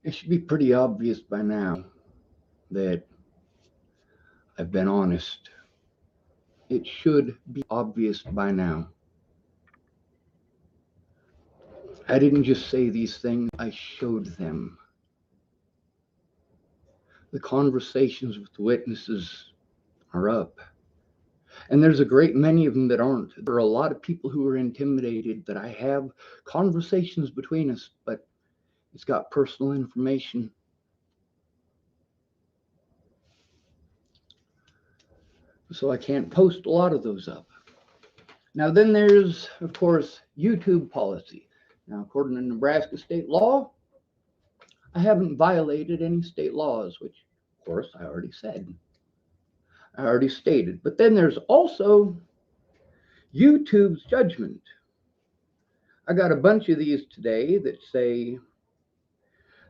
It should be pretty obvious by now that I've been honest. It should be obvious by now. I didn't just say these things, I showed them. The conversations with the witnesses are up. And there's a great many of them that aren't. There are a lot of people who are intimidated that I have conversations between us, but it's got personal information. So I can't post a lot of those up. Now, then there's, of course, YouTube policy. Now, according to Nebraska state law, I haven't violated any state laws, which, of course, I already said. I already stated. But then there's also YouTube's judgment. I got a bunch of these today that say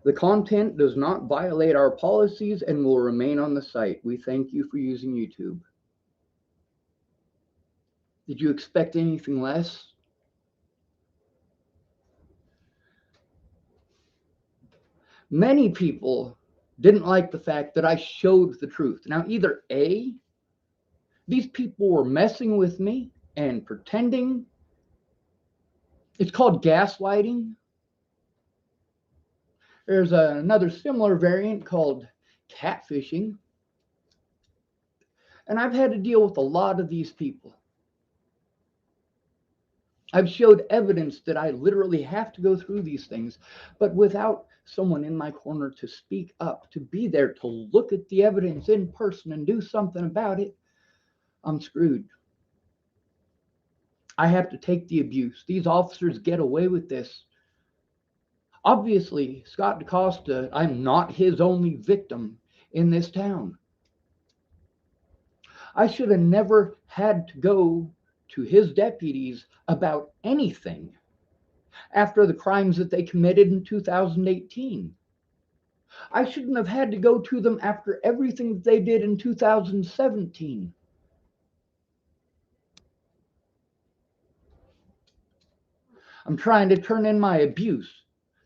the content does not violate our policies and will remain on the site. We thank you for using YouTube. Did you expect anything less? Many people didn't like the fact that I showed the truth. Now, either A, these people were messing with me and pretending. It's called gaslighting. There's another similar variant called catfishing. And I've had to deal with a lot of these people. I've showed evidence that I literally have to go through these things, but without someone in my corner to speak up, to be there, to look at the evidence in person and do something about it, I'm screwed. I have to take the abuse. These officers get away with this. Obviously, Scott DaCosta, I'm not his only victim in this town. I should have never had to go to his deputies about anything after the crimes that they committed in 2018. I shouldn't have had to go to them after everything that they did in 2017. I'm trying to turn in my abuse.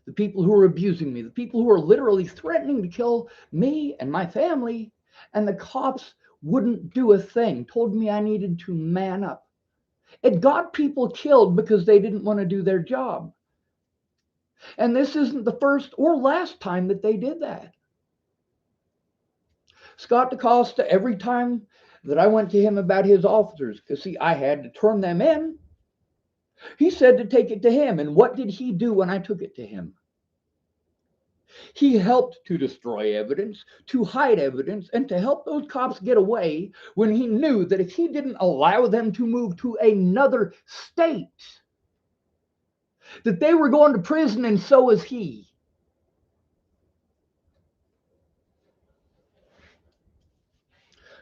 The people who are abusing me, the people who are literally threatening to kill me and my family, and the cops wouldn't do a thing, told me I needed to man up. It got people killed because they didn't want to do their job. And this isn't the first or last time that they did that. Scott DaCosta, every time that I went to him about his officers, because see, I had to turn them in, he said to take it to him. And what did he do when I took it to him? He helped to destroy evidence, to hide evidence, and to help those cops get away when he knew that if he didn't allow them to move to another state, that they were going to prison, and so was he.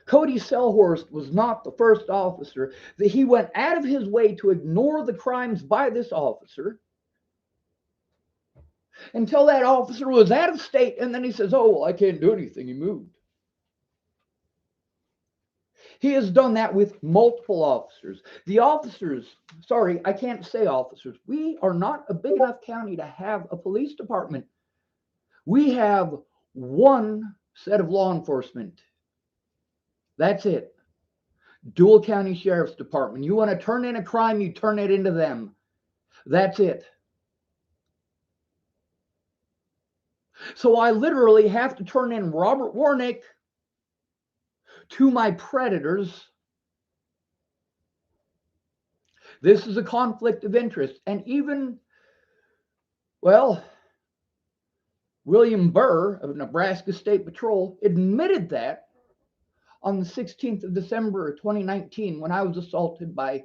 Cody Selhorst was not the first officer that he went out of his way to ignore the crimes by this officer until that officer was out of state, and then he says, oh, well, I can't do anything. He moved. He has done that with multiple officers. The officers, sorry, I can't say officers. We are not a big enough county to have a police department. We have one set of law enforcement. That's it. Dual County Sheriff's Department. You want to turn in a crime, you turn it into them. That's it. So I literally have to turn in Robert Warnick to my predators. This is a conflict of interest. And even, well, William Burr of Nebraska State Patrol admitted that on the 16th of December of 2019 when I was assaulted by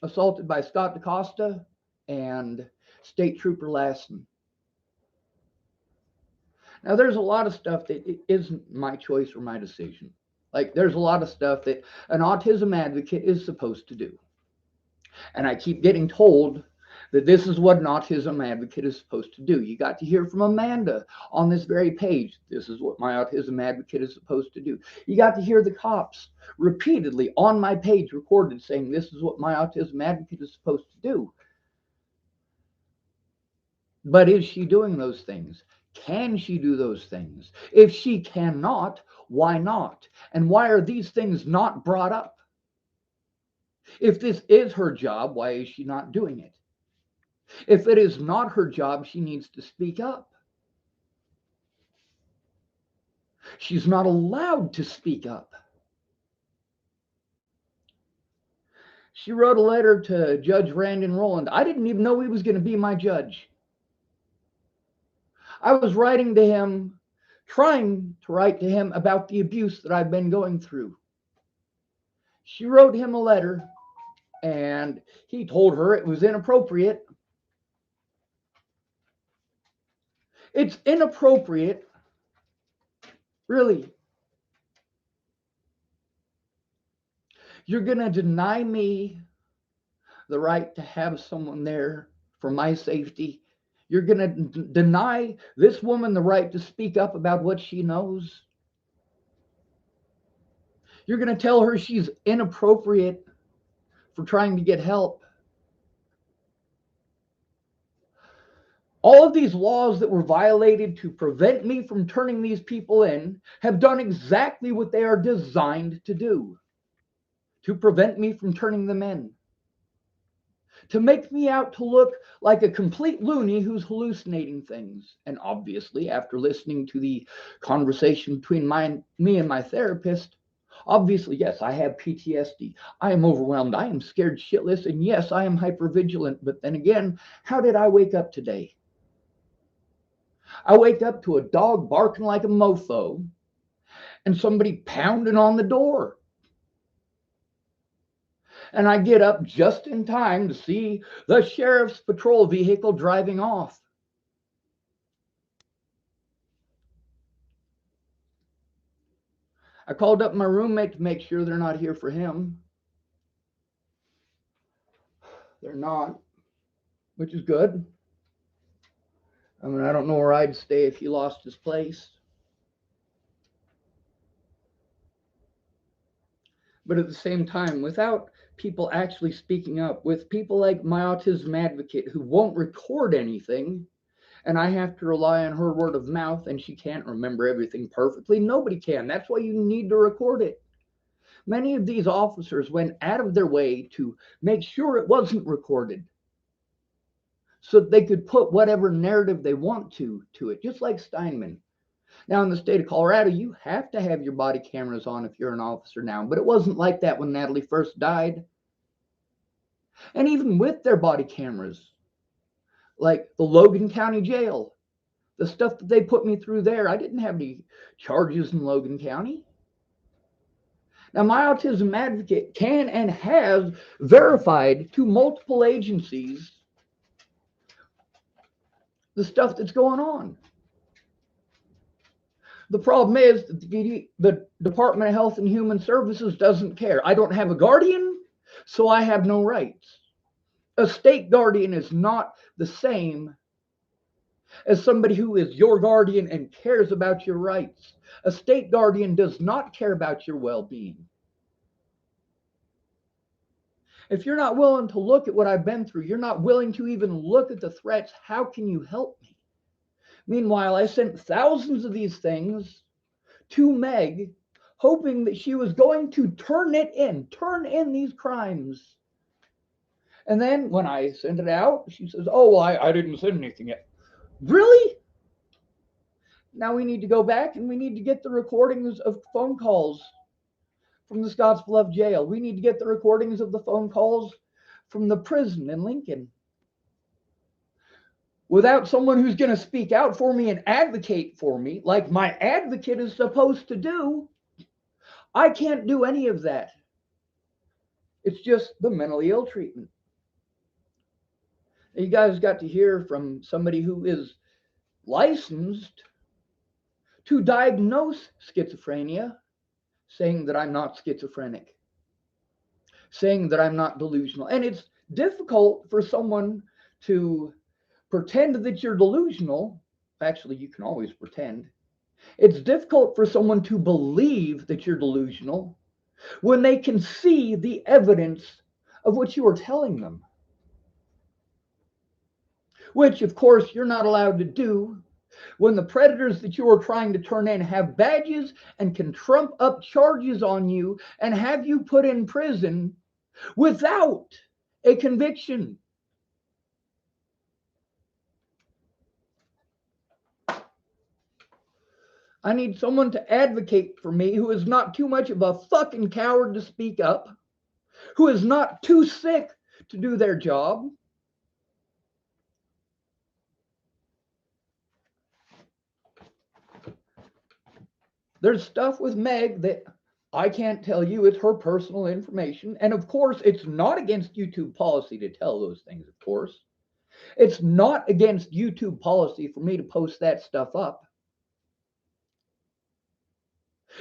assaulted by Scott DaCosta and State Trooper Lassen. Now, there's a lot of stuff that isn't my choice or my decision. Like, there's a lot of stuff that an autism advocate is supposed to do. And I keep getting told that this is what an autism advocate is supposed to do. You got to hear from Amanda on this very page. This is what my autism advocate is supposed to do. You got to hear the cops repeatedly on my page recorded saying this is what my autism advocate is supposed to do. But is she doing those things? Can she do those things? If she cannot, why not? And why are these things not brought up? If this is her job, why is she not doing it? If it is not her job, she needs to speak up. She's not allowed to speak up. She wrote a letter to Judge Randon Rowland. I didn't even know he was going to be my judge. I was writing to him, trying to write to him about the abuse that I've been going through. She wrote him a letter, and he told her it was inappropriate. It's inappropriate, really. You're going to deny me the right to have someone there for my safety. You're going to deny this woman the right to speak up about what she knows. You're going to tell her she's inappropriate for trying to get help. All of these laws that were violated to prevent me from turning these people in have done exactly what they are designed to do, to prevent me from turning them in, to make me out to look like a complete loony who's hallucinating things. And obviously, after listening to the conversation between me and my therapist, obviously, yes, I have PTSD. I am overwhelmed. I am scared shitless. And yes, I am hypervigilant. But then again, how did I wake up today? I wake up to a dog barking like a mofo and somebody pounding on the door. And I get up just in time to see the sheriff's patrol vehicle driving off. I called up my roommate to make sure they're not here for him. They're not, which is good. I mean, I don't know where I'd stay if he lost his place. But at the same time, without people actually speaking up, with people like my autism advocate who won't record anything, and I have to rely on her word of mouth, and she can't remember everything perfectly. Nobody can. That's why you need to record it. Many of these officers went out of their way to make sure it wasn't recorded so that they could put whatever narrative they want to it, just like Steinman. Now, in the state of Colorado, you have to have your body cameras on if you're an officer now, but it wasn't like that when Natalie first died. And even with their body cameras, like the Logan County Jail, the stuff that they put me through there, I didn't have any charges in Logan County. Now, my autism advocate can and has verified to multiple agencies the stuff that's going on. The problem is that the Department of Health and Human Services doesn't care. I don't have a guardian, so I have no rights. A state guardian is not the same as somebody who is your guardian and cares about your rights. A state guardian does not care about your well-being. If you're not willing to look at what I've been through, you're not willing to even look at the threats, how can you help me? Meanwhile, I sent thousands of these things to Meg, hoping that she was going to turn in these crimes. And then when I sent it out, she says, oh, well, I didn't send anything yet. Really? Now we need to go back and we need to get the recordings of phone calls from the Scottsbluff jail. We need to get the recordings of the phone calls from the prison in Lincoln. Without someone who's going to speak out for me and advocate for me, like my advocate is supposed to do, I can't do any of that. It's just the mentally ill treatment. You guys got to hear from somebody who is licensed to diagnose schizophrenia, saying that I'm not schizophrenic, saying that I'm not delusional. And it's difficult for someone to pretend that you're delusional. Actually, you can always pretend. It's difficult for someone to believe that you're delusional when they can see the evidence of what you are telling them. which of course you're not allowed to do when the predators that you are trying to turn in have badges and can trump up charges on you and have you put in prison without a conviction. I need someone to advocate for me who is not too much of a fucking coward to speak up, who is not too sick to do their job. There's stuff with Meg that I can't tell you. It's her personal information. And of course, it's not against YouTube policy to tell those things, of course. It's not against YouTube policy for me to post that stuff up.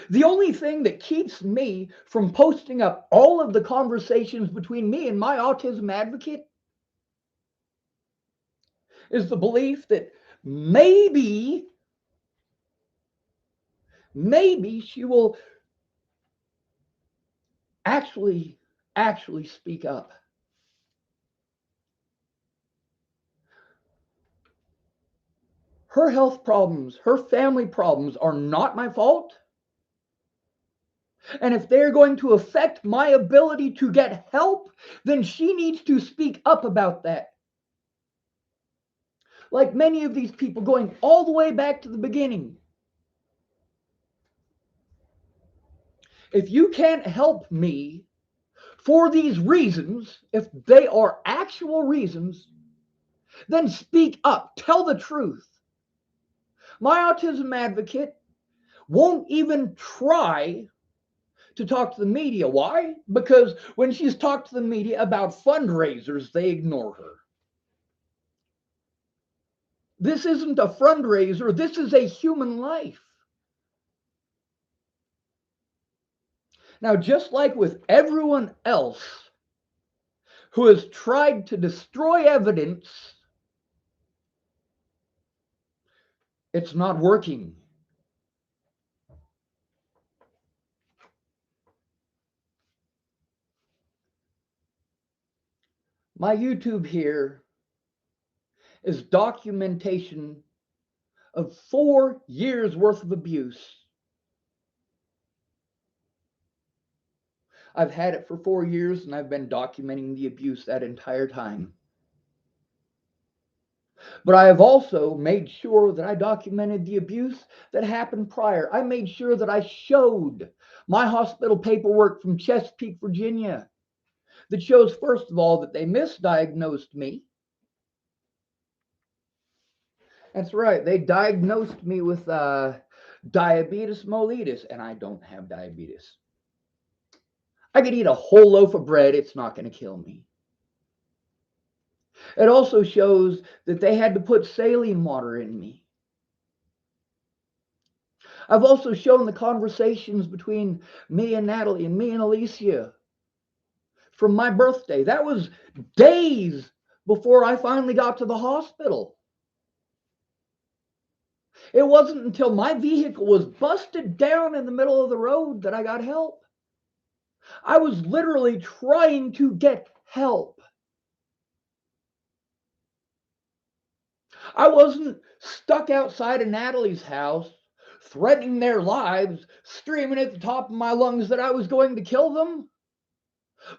The only thing that keeps me from posting up all of the conversations between me and my autism advocate is the belief that maybe she will actually speak up. Her health problems, her family problems are not my fault. And if they're going to affect my ability to get help, then she needs to speak up about that. Like many of these people, going all the way back to the beginning. If you can't help me for these reasons, if they are actual reasons, then speak up. Tell the truth. My autism advocate won't even try to talk to the media. Why? Because when she's talked to the media about fundraisers, they ignore her. This isn't a fundraiser. This is a human life. Now, just like with everyone else who has tried to destroy evidence, it's not working. My YouTube here is documentation of 4 years worth of abuse. I've had it for 4 years and I've been documenting the abuse that entire time. But I have also made sure that I documented the abuse that happened prior. I made sure that I showed my hospital paperwork from Chesapeake, Virginia, that shows, first of all, that they misdiagnosed me. That's right, they diagnosed me with diabetes mellitus, and I don't have diabetes. I could eat a whole loaf of bread, it's not going to kill me. It also shows that they had to put saline water in me. I've also shown the conversations between me and Natalie and me and Alicia from my birthday. That was days before I finally got to the hospital. It wasn't until my vehicle was busted down in the middle of the road that I got help. I was literally trying to get help. I wasn't stuck outside of Natalie's house, threatening their lives, screaming at the top of my lungs that I was going to kill them.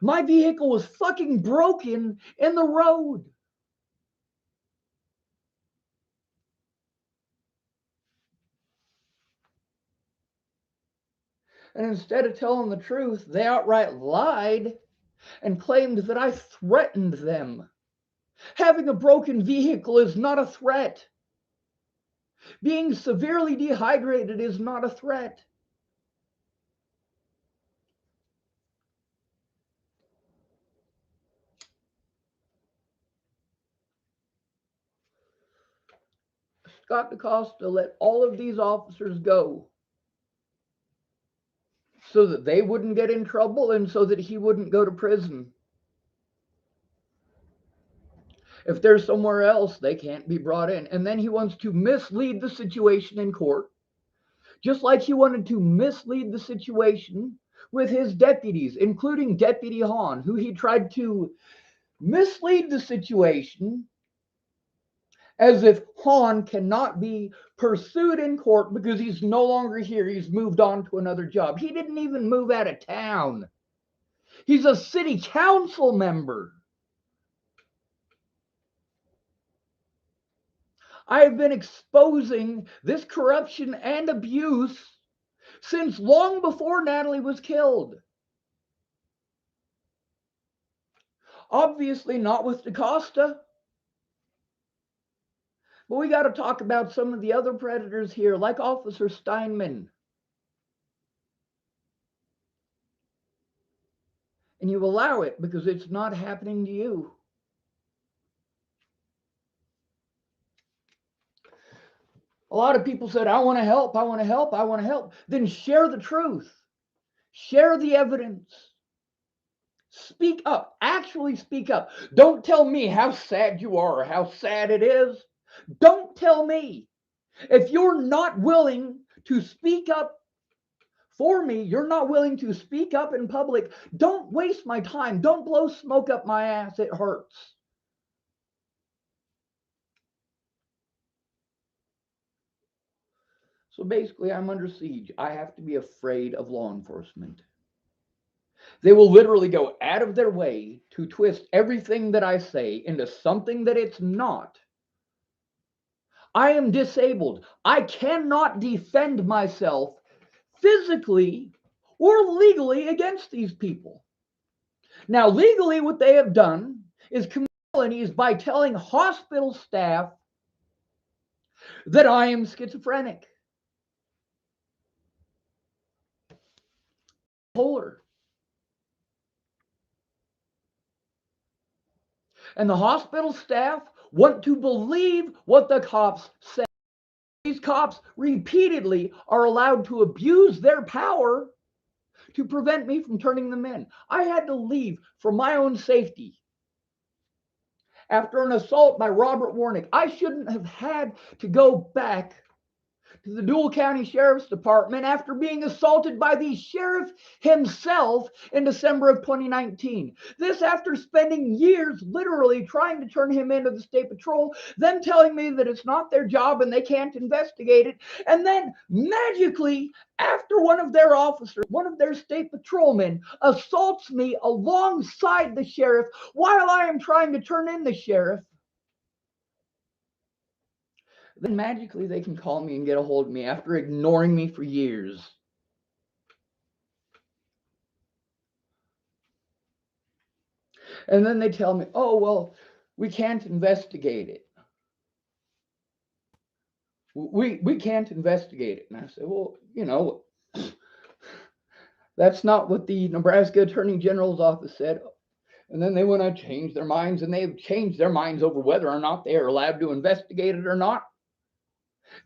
My vehicle was fucking broken in the road. And instead of telling the truth, they outright lied and claimed that I threatened them. Having a broken vehicle is not a threat. Being severely dehydrated is not a threat. Scott DaCosta let all of these officers go so that they wouldn't get in trouble and so that he wouldn't go to prison. If they're somewhere else, they can't be brought in. And then he wants to mislead the situation in court, just like he wanted to mislead the situation with his deputies, including Deputy Hahn, who he tried to mislead the situation As if Han cannot be pursued in court because he's no longer here. He's moved on to another job. He didn't even move out of town. He's a city council member. I have been exposing this corruption and abuse since long before Natalie was killed. Obviously, not with DaCosta. But we got to talk about some of the other predators here, like Officer Steinman. And you allow it because it's not happening to you. A lot of people said, I want to help, I want to help, I want to help. Then share the truth, share the evidence. Speak up, actually speak up. Don't tell me how sad you are or how sad it is. Don't tell me. If you're not willing to speak up for me, you're not willing to speak up in public, don't waste my time. Don't blow smoke up my ass. It hurts. So basically, I'm under siege. I have to be afraid of law enforcement. They will literally go out of their way to twist everything that I say into something that it's not. I am disabled. I cannot defend myself physically or legally against these people. Now, legally, what they have done is commit felonies by telling hospital staff that I am schizophrenic. Bipolar. And the hospital staff want to believe what the cops say. These cops repeatedly are allowed to abuse their power to prevent me from turning them in. I had to leave for my own safety after an assault by Robert Warnick. I shouldn't have had to go back to the Dual County Sheriff's Department after being assaulted by the sheriff himself in December of 2019. This after spending years literally trying to turn him into the state patrol, them telling me that it's not their job and they can't investigate it, and then magically after one of their officers, one of their state patrolmen, assaults me alongside the sheriff while I am trying to turn in the sheriff, then magically they can call me and get a hold of me after ignoring me for years. And then they tell me, oh, well, we can't investigate it. We can't investigate it. And I said, well, that's not what the Nebraska Attorney General's office said. And then they want to change their minds, and they've changed their minds over whether or not they are allowed to investigate it or not.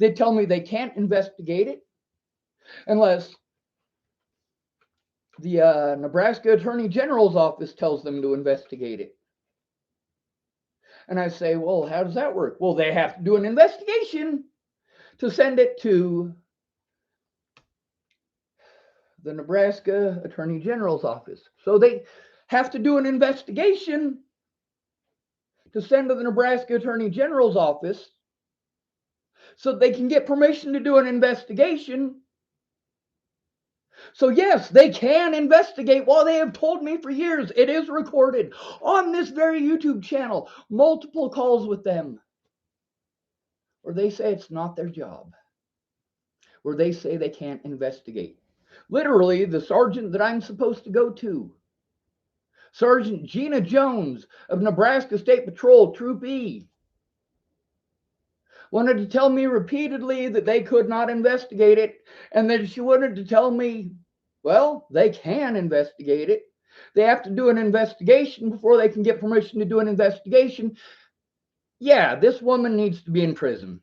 They tell me they can't investigate it unless the Nebraska Attorney General's office tells them to investigate it. And I say, well, how does that work? Well, they have to do an investigation to send it to the Nebraska Attorney General's office. So they have to do an investigation to send to the Nebraska Attorney General's office so they can get permission to do an investigation. So yes, they can investigate while they have told me for years. It is recorded on this very YouTube channel, multiple calls with them, where they say it's not their job, where they say they can't investigate. Literally, the sergeant that I'm supposed to go to, Sergeant Gina Jones of Nebraska State Patrol, Troop E, wanted to tell me repeatedly that they could not investigate it, and that she wanted to tell me, well, they can investigate it. They have to do an investigation before they can get permission to do an investigation. Yeah, this woman needs to be in prison.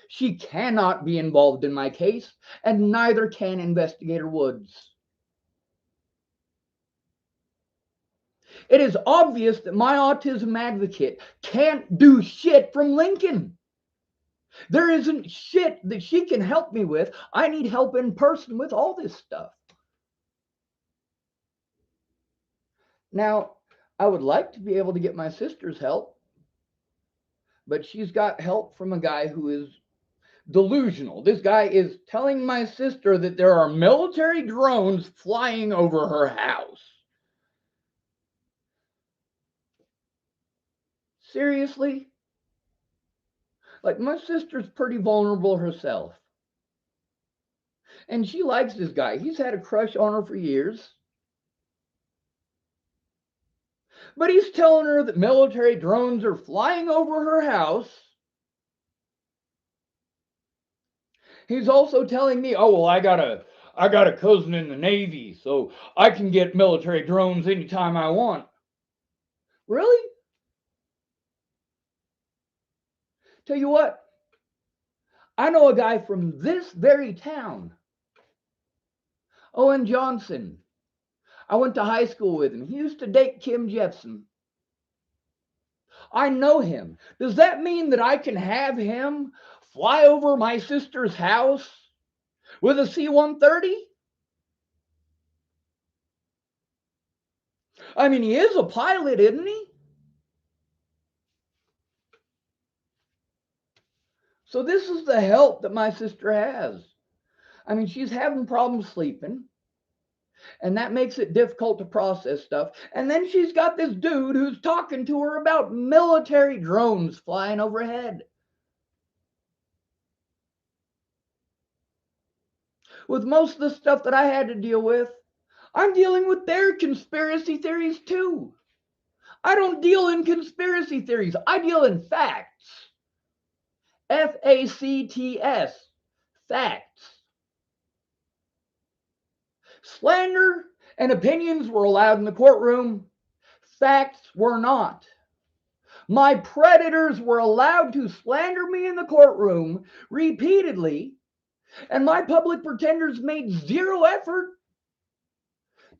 She cannot be involved in my case, and neither can Investigator Woods. It is obvious that my autism advocate can't do shit from Lincoln. There isn't shit that she can help me with. I need help in person with all this stuff. Now, I would like to be able to get my sister's help, but she's got help from a guy who is delusional. This guy is telling my sister that there are military drones flying over her house. Seriously? Like, my sister's pretty vulnerable herself. And she likes this guy. He's had a crush on her for years. But he's telling her that military drones are flying over her house. He's also telling me, oh, well, I got a cousin in the Navy, so I can get military drones anytime I want. Really? Tell you what, I know a guy from this very town, Owen Johnson. I went to high school with him. He used to date Kim Jepsen. I know him. Does that mean that I can have him fly over my sister's house with a C-130? I mean, he is a pilot, isn't he? So this is the help that my sister has. I mean, she's having problems sleeping, and that makes it difficult to process stuff. And then she's got this dude who's talking to her about military drones flying overhead. With most of the stuff that I had to deal with, I'm dealing with their conspiracy theories too. I don't deal in conspiracy theories. I deal in facts. Facts. Facts. Slander and opinions were allowed in the courtroom. Facts were not. My predators were allowed to slander me in the courtroom repeatedly, and my public pretenders made zero effort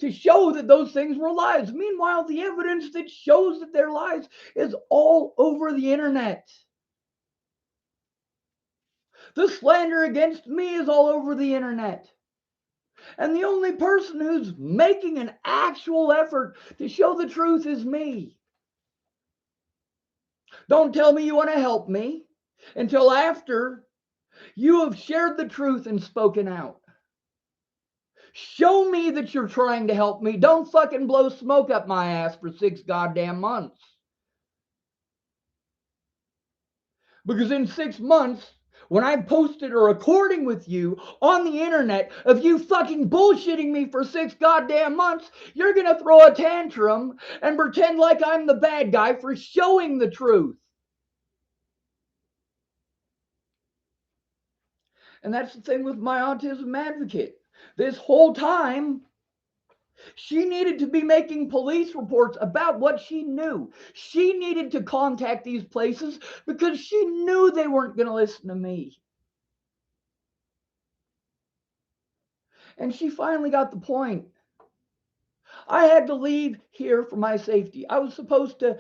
to show that those things were lies. Meanwhile, the evidence that shows that they're lies is all over the internet. The slander against me is all over the internet. And the only person who's making an actual effort to show the truth is me. Don't tell me you want to help me until after you have shared the truth and spoken out. Show me that you're trying to help me. Don't fucking blow smoke up my ass for 6 goddamn months. Because in 6 months, when I posted a recording with you on the internet of you fucking bullshitting me for 6 goddamn months, you're gonna throw a tantrum and pretend like I'm the bad guy for showing the truth. And that's the thing with my autism advocate. This whole time, she needed to be making police reports about what she knew. She needed to contact these places because she knew they weren't going to listen to me. And she finally got the point. I had to leave here for my safety. I was supposed to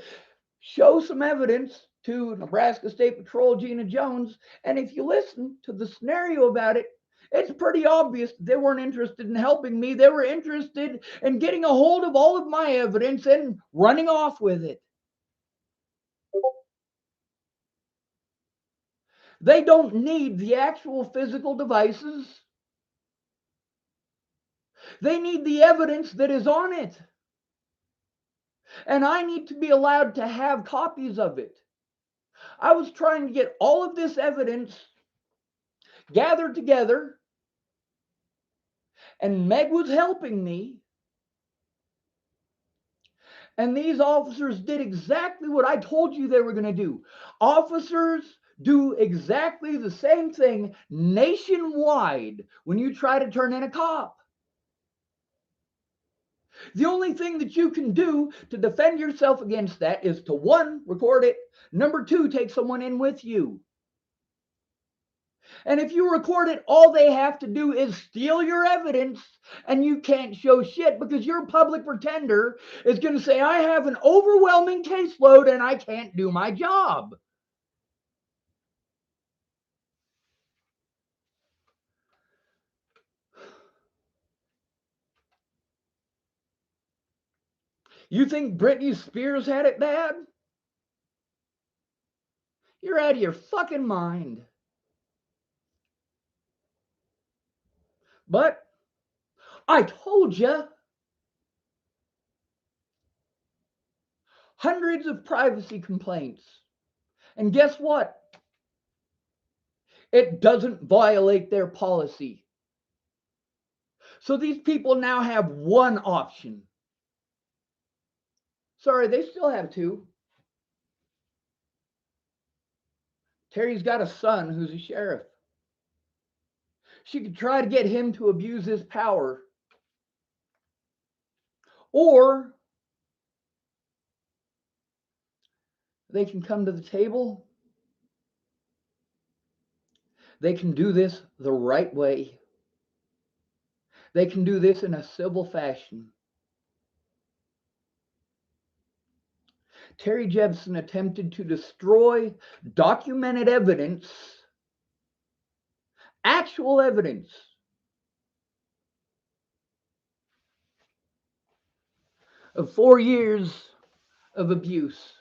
show some evidence to Nebraska State Patrol Gina Jones. And if you listen to the scenario about it, it's pretty obvious they weren't interested in helping me. They were interested in getting a hold of all of my evidence and running off with it. They don't need the actual physical devices. They need the evidence that is on it. And I need to be allowed to have copies of it. I was trying to get all of this evidence gathered together, and Meg was helping me. And these officers did exactly what I told you they were going to do. Officers do exactly the same thing nationwide when you try to turn in a cop. The only thing that you can do to defend yourself against that is to, 1, record it. Number 2, take someone in with you. And if you record it, all they have to do is steal your evidence, and you can't show shit because your public pretender is going to say, I have an overwhelming caseload and I can't do my job. You think Britney Spears had it bad? You're out of your fucking mind. But I told you, hundreds of privacy complaints. And guess what? It doesn't violate their policy. So these people now have one option. Sorry, they still have two. Terry's got a son who's a sheriff. She could try to get him to abuse his power. Or they can come to the table. They can do this the right way. They can do this in a civil fashion. Terry Jepsen attempted to destroy documented evidence, actual evidence, of 4 years of abuse.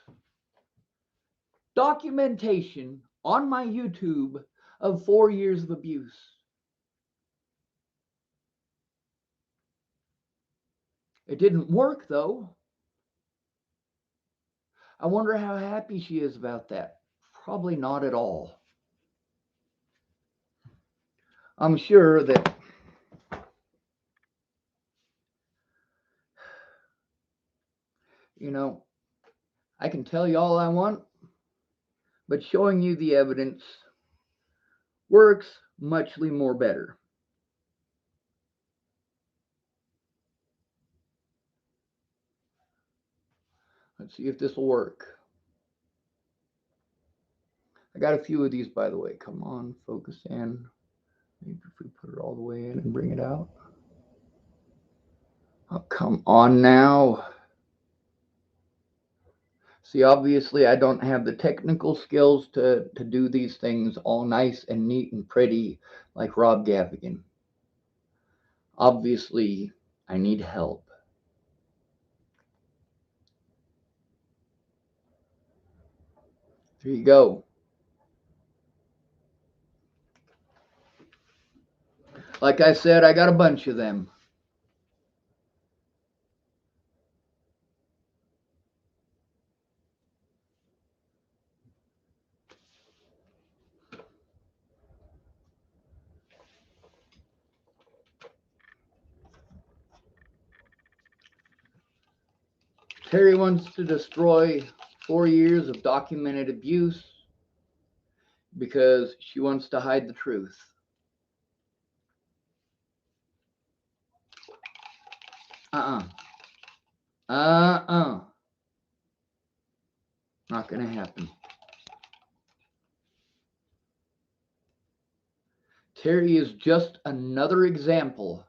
Documentation on my YouTube of 4 years of abuse. It didn't work though. I wonder how happy she is about that. Probably not at all. I'm sure that I can tell you all I want, but showing you the evidence works muchly more better. Let's see if this will work. I got a few of these, by the way. Come on, focus in. Maybe if we put it all the way in and bring it out. Oh, come on now. See, obviously, I don't have the technical skills to do these things all nice and neat and pretty like Rob Gaffigan. Obviously, I need help. There you go. Like I said, I got a bunch of them. Terry wants to destroy 4 years of documented abuse because she wants to hide the truth. Uh-uh. Not going to happen. Terry is just another example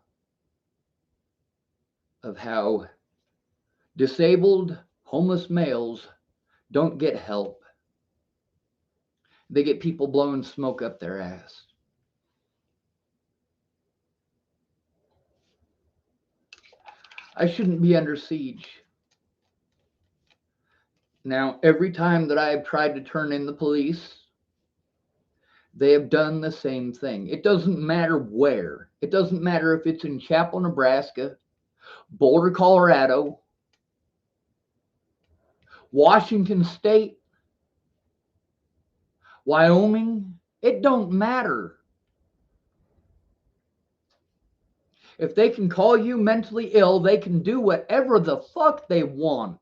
of how disabled, homeless males don't get help. They get people blowing smoke up their ass. I shouldn't be under siege. Now, every time that I have tried to turn in the police, they have done the same thing. It doesn't matter where. It doesn't matter if it's in Chapel, Nebraska, Boulder, Colorado, Washington State, Wyoming. It don't matter. If they can call you mentally ill, they can do whatever the fuck they want.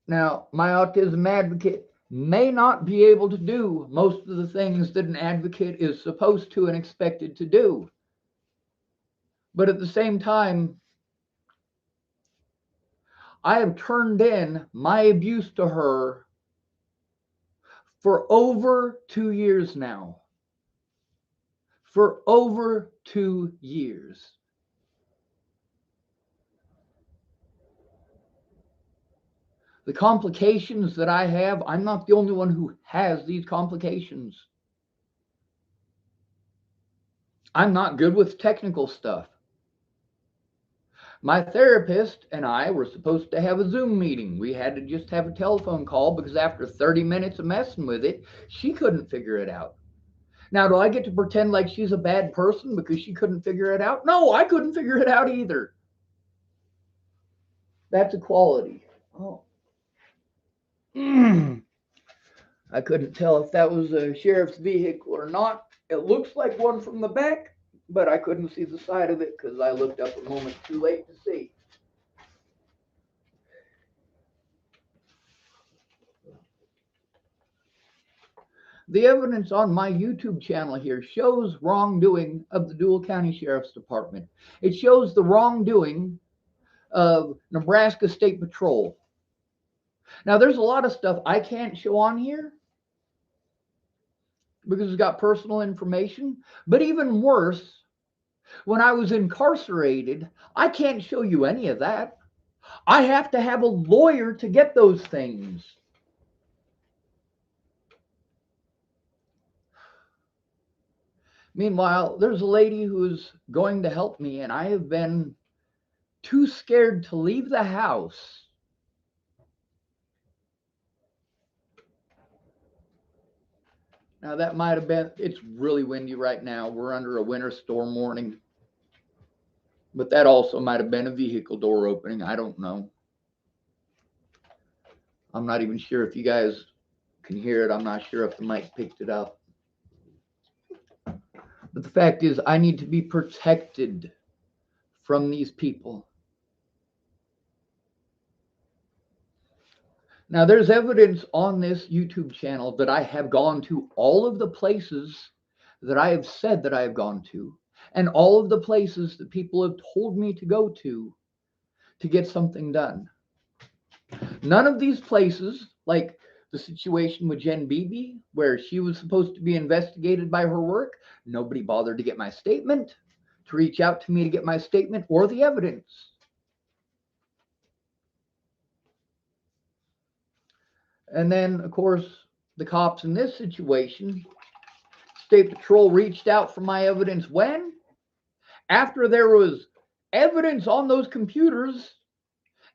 Now, my autism advocate may not be able to do most of the things that an advocate is supposed to and expected to do. But at the same time, I have turned in my abuse to her for over 2 years now. For over 2 years. The complications that I have, I'm not the only one who has these complications. I'm not good with technical stuff. My therapist and I were supposed to have a Zoom meeting. We had to just have a telephone call because after 30 minutes of messing with it, she couldn't figure it out. Now, do I get to pretend like she's a bad person because she couldn't figure it out? No, I couldn't figure it out either. That's equality. Oh. I couldn't tell if that was a sheriff's vehicle or not. It looks like one from the back, but I couldn't see the side of it because I looked up a moment too late to see. The evidence on my YouTube channel here shows wrongdoing of the Dual County Sheriff's Department. It shows the wrongdoing of Nebraska State Patrol. Now, there's a lot of stuff I can't show on here because it's got personal information, but even worse, when I was incarcerated, I can't show you any of that. I have to have a lawyer to get those things. Meanwhile, there's a lady who's going to help me, and I have been too scared to leave the house. Now, that might have been, it's really windy right now. We're under a winter storm warning. But that also might have been a vehicle door opening. I don't know. I'm not even sure if you guys can hear it. I'm not sure if the mic picked it up. But the fact is, I need to be protected from these people. Now, there's evidence on this YouTube channel that I have gone to all of the places that I have said that I have gone to, and all of the places that people have told me to go to get something done. None of these places, like the situation with Jen Beebe, where she was supposed to be investigated by her work, nobody bothered to get my statement, to reach out to me to get my statement or the evidence. And then, of course, the cops in this situation, State Patrol reached out for my evidence when? After there was evidence on those computers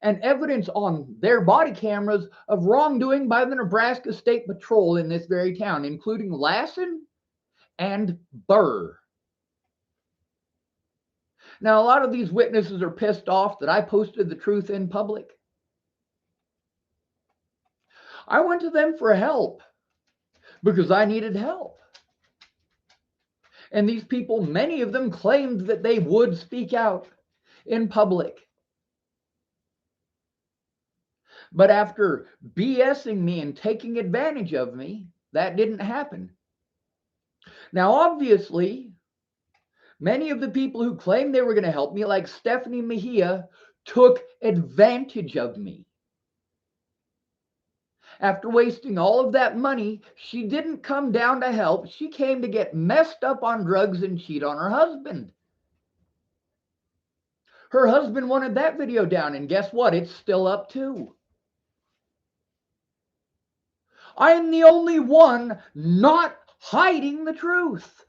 and evidence on their body cameras of wrongdoing by the Nebraska State Patrol in this very town, including Lassen and Burr. Now, a lot of these witnesses are pissed off that I posted the truth in public. I went to them for help because I needed help. And these people, many of them claimed that they would speak out in public. But after BSing me and taking advantage of me, that didn't happen. Now, obviously, many of the people who claimed they were going to help me, like Stephanie Mejia, took advantage of me. After wasting all of that money, she didn't come down to help. She came to get messed up on drugs and cheat on her husband. Her husband wanted that video down, and guess what? It's still up too. I am the only one not hiding the truth.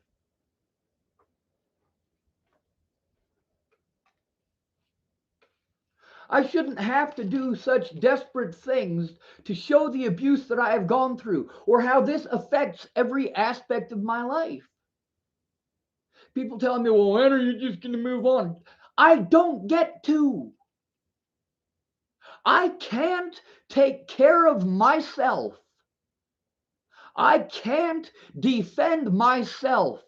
I shouldn't have to do such desperate things to show the abuse that I have gone through or how this affects every aspect of my life. People tell me, well, when are you just going to move on? I don't get to. I can't take care of myself. I can't defend myself.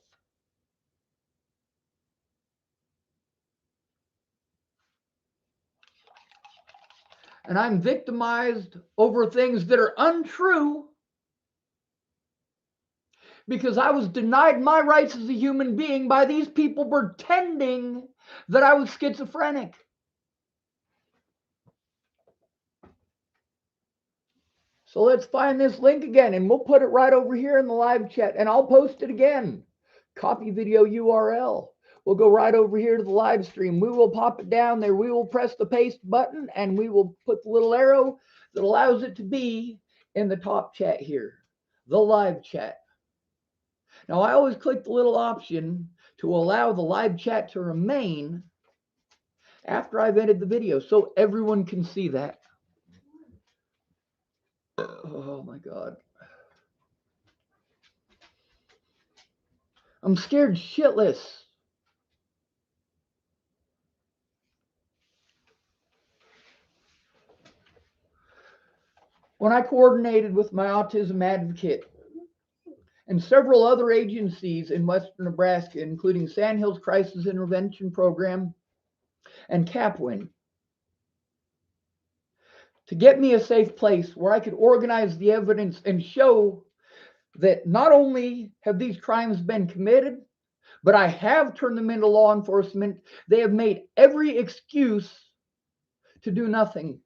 And I'm victimized over things that are untrue because I was denied my rights as a human being by these people pretending that I was schizophrenic. So let's find this link again, and we'll put it right over here in the live chat, and I'll post it again. Copy video URL. We'll go right over here to the live stream. We will pop it down there. We will press the paste button, and we will put the little arrow that allows it to be in the top chat here, the live chat. Now, I always click the little option to allow the live chat to remain after I've edited the video so everyone can see that. Oh my God. I'm scared shitless. When I coordinated with my autism advocate and several other agencies in Western Nebraska, including Sandhills Crisis Intervention Program and Capwin, to get me a safe place where I could organize the evidence and show that not only have these crimes been committed, but I have turned them into law enforcement. They have made every excuse to do nothing.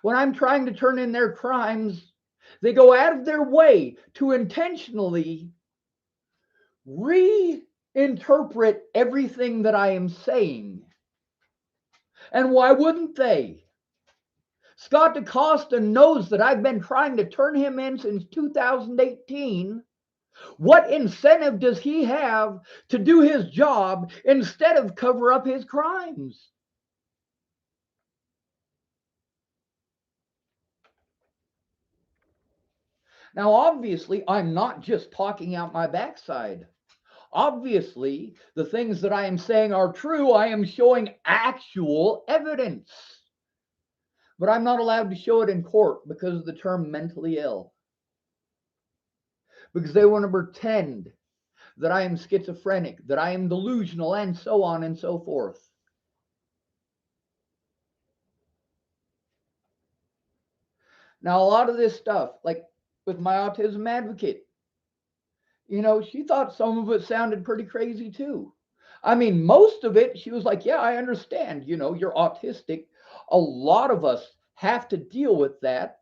When I'm trying to turn in their crimes, they go out of their way to intentionally reinterpret everything that I am saying. And why wouldn't they? Scott DaCosta knows that I've been trying to turn him in since 2018. What incentive does he have to do his job instead of cover up his crimes? Now, obviously, I'm not just talking out my backside. Obviously, the things that I am saying are true. I am showing actual evidence. But I'm not allowed to show it in court because of the term mentally ill. Because they want to pretend that I am schizophrenic, that I am delusional, and so on and so forth. Now, a lot of this stuff, like with my autism advocate, she thought some of it sounded pretty crazy too. I mean, most of it, she was like, yeah, I understand, you're autistic. A lot of us have to deal with that.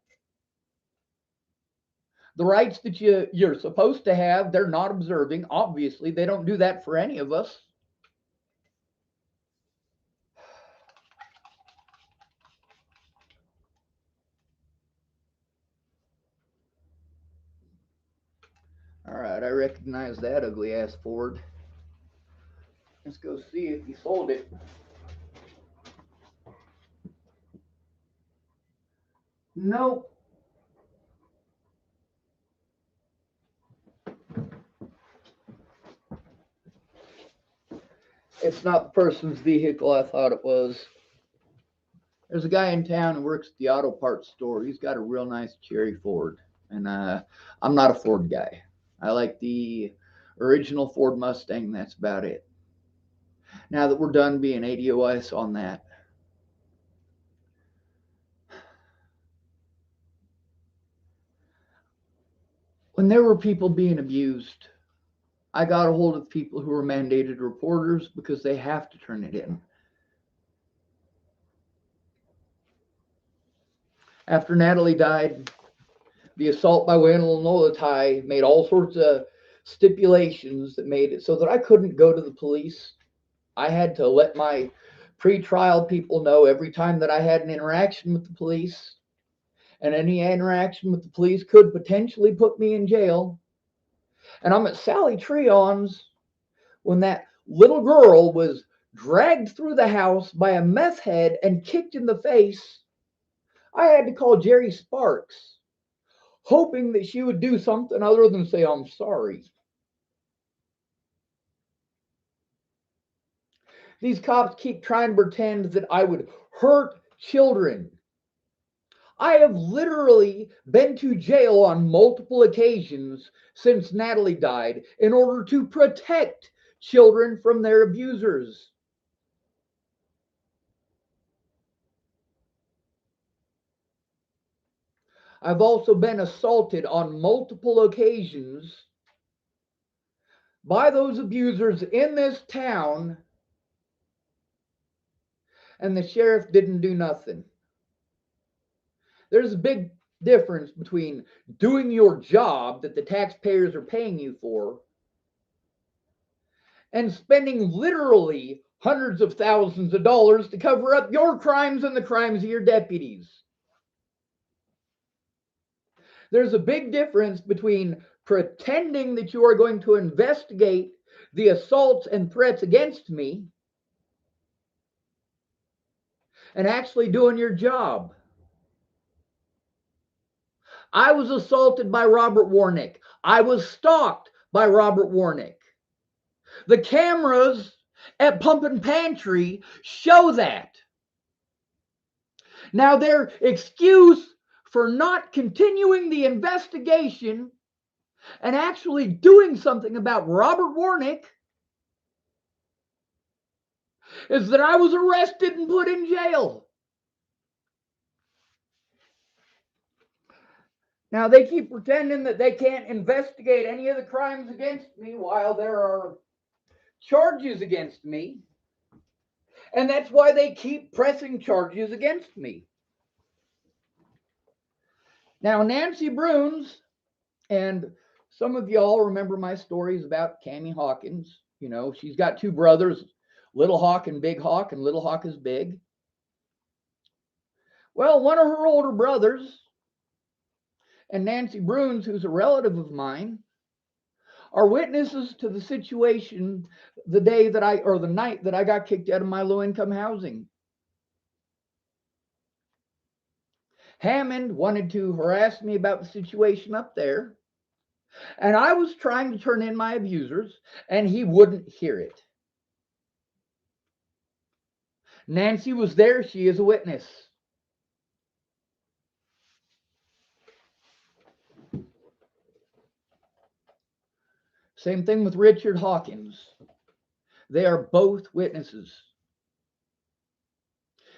The rights that you're supposed to have, they're not observing. Obviously, they don't do that for any of us. All right, I recognize that ugly ass Ford. Let's go see if he sold it. Nope. It's not the person's vehicle I thought it was. There's a guy in town who works at the auto parts store. He's got a real nice cherry Ford. And I'm not a Ford guy. I like the original Ford Mustang. That's about it. Now that we're done being ADOS on that, when there were people being abused, I got a hold of people who were mandated reporters because they have to turn it in. After Natalie died, the assault by way of Nolatai made all sorts of stipulations that made it so that I couldn't go to the police. I had to let my pre-trial people know every time that I had an interaction with the police, and any interaction with the police could potentially put me in jail. And I'm at Sally Treon's when that little girl was dragged through the house by a meth head and kicked in the face. I had to call Jerry Sparks, hoping that she would do something other than say, I'm sorry. These cops keep trying to pretend that I would hurt children. I have literally been to jail on multiple occasions since Natalie died in order to protect children from their abusers. I've also been assaulted on multiple occasions by those abusers in this town, and the sheriff didn't do nothing. There's a big difference between doing your job that the taxpayers are paying you for and spending literally hundreds of thousands of dollars to cover up your crimes and the crimes of your deputies. There's a big difference between pretending that you are going to investigate the assaults and threats against me and actually doing your job. I was assaulted by Robert Warnick. I was stalked by Robert Warnick. The cameras at Pump and Pantry show that. Now, their excuse for not continuing the investigation and actually doing something about Robert Warnick is that I was arrested and put in jail. Now, they keep pretending that they can't investigate any of the crimes against me while there are charges against me. And that's why they keep pressing charges against me. Now, Nancy Bruns, and some of y'all remember my stories about Cammie Hawkins. You know, she's got two brothers, Little Hawk and Big Hawk, and Little Hawk is big. Well, one of her older brothers and Nancy Bruns, who's a relative of mine, are witnesses to the situation the night that I got kicked out of my low-income housing. Hammond wanted to harass me about the situation up there, and I was trying to turn in my abusers, and he wouldn't hear it. Nancy was there. She is a witness. Same thing with Richard Hawkins. They are both witnesses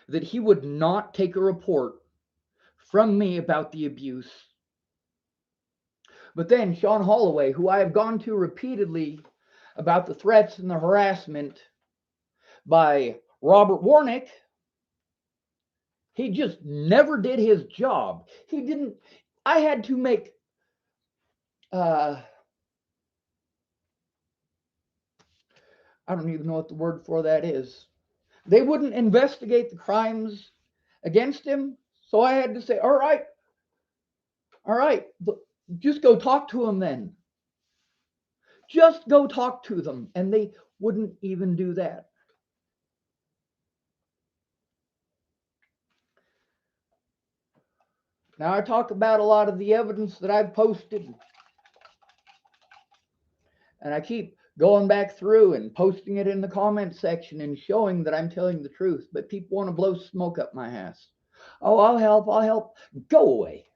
that he would not take a report from me about the abuse. But then Sean Holloway, who I have gone to repeatedly about the threats and the harassment by Robert Warnick, he just never did his job. He didn't. I had to make I don't even know what the word for that is. They wouldn't investigate the crimes against him, so I had to say, all right, just go talk to him then. Just go talk to them. And they wouldn't even do that. Now, I talk about a lot of the evidence that I've posted. And I keep going back through and posting it in the comment section and showing that I'm telling the truth. But people want to blow smoke up my ass. Oh, I'll help. Go away.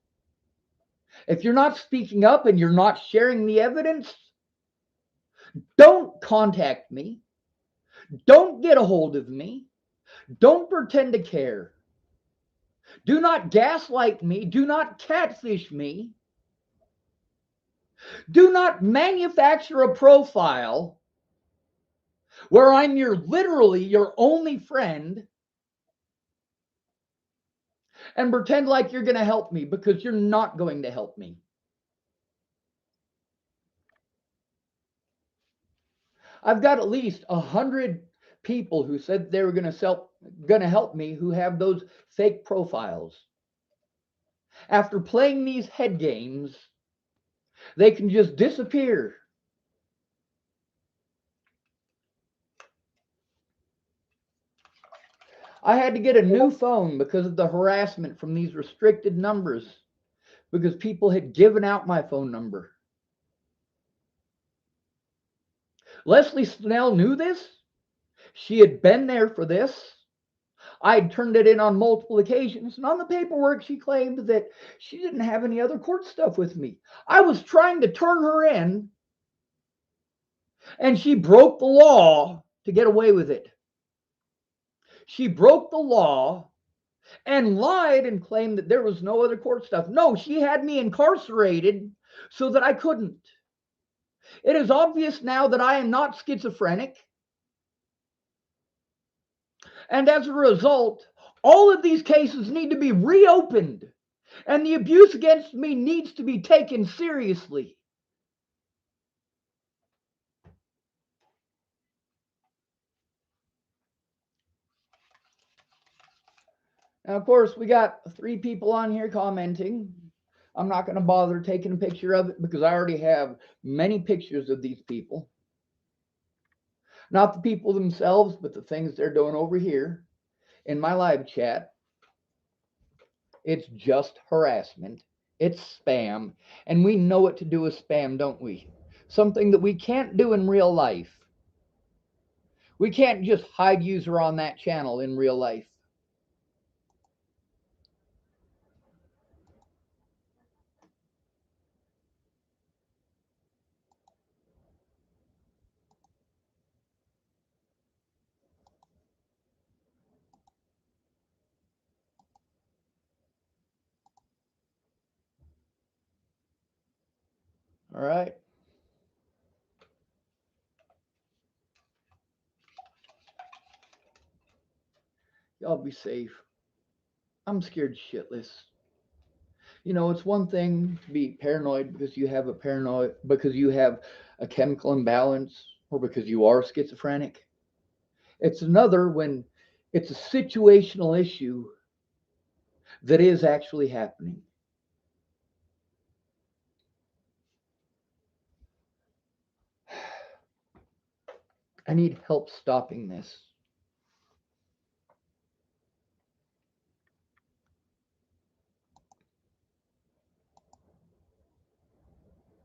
If you're not speaking up and you're not sharing the evidence, don't contact me. Don't get a hold of me. Don't pretend to care. Do not gaslight me. Do not catfish me. Do not manufacture a profile where I'm literally your only friend and pretend like you're going to help me, because you're not going to help me. I've got at least 100 people who said they were going to help me who have those fake profiles. After playing these head games, they can just disappear. I had to get a new phone because of the harassment from these restricted numbers, because people had given out my phone number. Leslie Snell knew this. She had been there for this. I had turned it in on multiple occasions, and on the paperwork, she claimed that she didn't have any other court stuff with me. I was trying to turn her in, and she broke the law to get away with it. She broke the law and lied and claimed that there was no other court stuff. No, she had me incarcerated so that I couldn't. It is obvious now that I am not schizophrenic. And as a result, all of these cases need to be reopened, and the abuse against me needs to be taken seriously. Now, of course, we got 3 people on here commenting. I'm not going to bother taking a picture of it because I already have many pictures of these people. Not the people themselves, but the things they're doing over here. in my live chat, it's just harassment. It's spam. And we know what to do with spam, don't we? Something that we can't do in real life. We can't just hide user on that channel in real life. All right. Y'all be safe. I'm scared shitless. You know, it's one thing to be paranoid because you have a chemical imbalance or because you are schizophrenic. It's another when it's a situational issue that is actually happening. I need help stopping this.